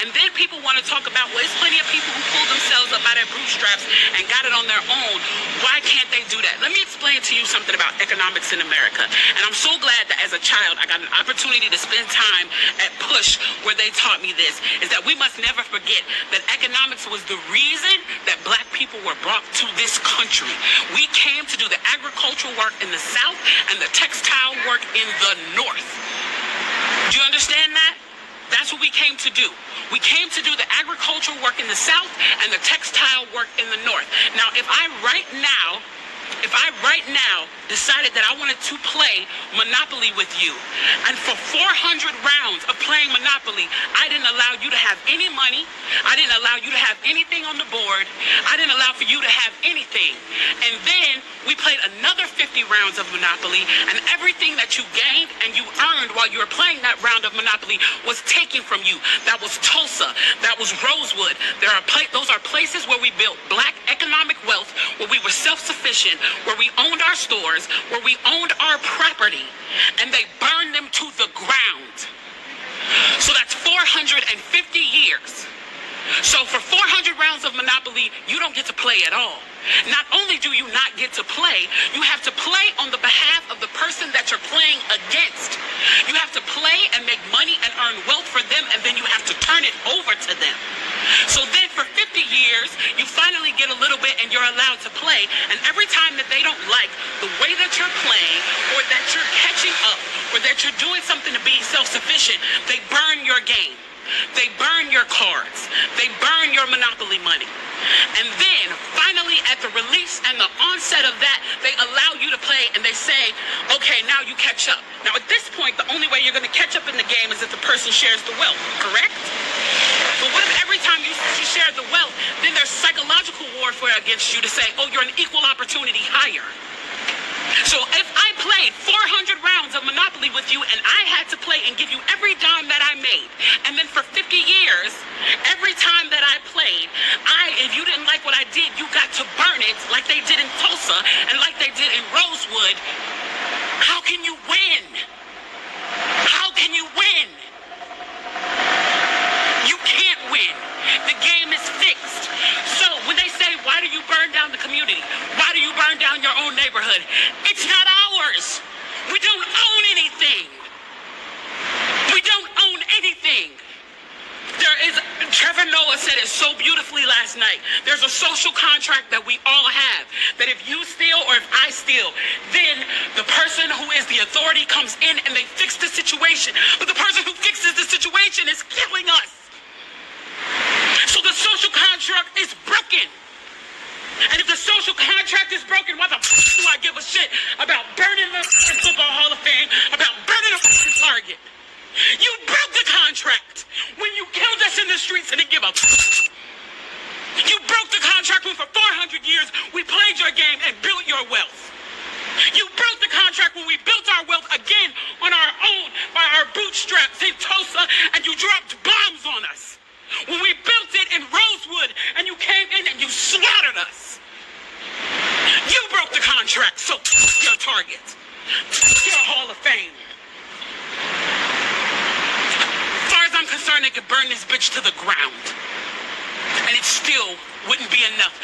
And then people want to talk about, well, there's plenty of people who pulled themselves up by their bootstraps and got it on their own. Why can't they do that? Let me explain to you something about economics in America. And I'm so glad that as a child, I got an opportunity to spend time at Push where they taught me this, is that we must never forget that economics was the reason that black people were brought to this country. We came to do the agricultural work in the South and the textile work in the North. Do you understand that? That's what we came to do. We came to do the agricultural work in the South and the textile work in the North. Now, if I right now decided that I wanted to play Monopoly with you, and for 400 rounds of playing Monopoly, I didn't allow you to have any money, I didn't allow you to have anything on the board, I didn't allow for you to have anything, and then we played another 50 rounds of Monopoly, and everything that you gained and you earned while you were playing that round of Monopoly was taken from you. That was Tulsa, that was Rosewood. Those are places where we built black economic wealth, where we were self-sufficient, where we owned our stores, where we owned our property, and they burned them to the ground. So that's 450 years. So for 400 rounds of Monopoly, you don't get to play at all. Not only do you not get to play, you have to play on the behalf of the person that you're playing against. You have to play and make money and earn wealth for them, and then you have to turn it over to them. So then for 50 years, you finally get a little bit and you're allowed to play, and every time that they don't like the way that you're playing, or that you're catching up, or that you're doing something to be self-sufficient, they burn your game. They burn your cards. They burn your Monopoly money. And then, finally, at the release and the onset of that, they allow you to play, and they say, okay, now you catch up. Now, at this point, the only way you're going to catch up in the game is if the person shares the wealth, correct? But what if every time you share the wealth, then there's psychological warfare against you to say, oh, you're an equal opportunity hire. So if I played 400 rounds of Monopoly with you, and I had to play and give you every dime that I made, and then for 50 years, every time that I played, if you didn't like what I did, you got to burn it like they did in Tulsa and like they did in Rosewood, how can you win? How can you win? You can't win. The game is fixed. So when they say, why do you burn down the community? Why do you burn down your own neighborhood? It's not ours. We don't own anything. We don't own anything. Trevor Noah said it so beautifully last night. There's a social contract that we all have, that if you steal or if I steal, then the person who is the authority comes in and they fix the situation. But the person who fixes the situation is killing us. So the social contract is broken. And if the social contract is broken, why the f*** do I give a shit about burning the Football Hall of Fame, about burning a Target? You broke the contract when you killed us in the streets and didn't give a f***. You broke the contract when for 400 years we played your game and built your wealth. You broke the contract when we built our wealth again on our own by our bootstraps in Tulsa, and you dropped bombs on us. When we built it in Rosewood and you came in and you slaughtered us. You broke the contract, so your Target. Your Hall of Fame. As far as I'm concerned, they could burn this bitch to the ground. And it still wouldn't be enough.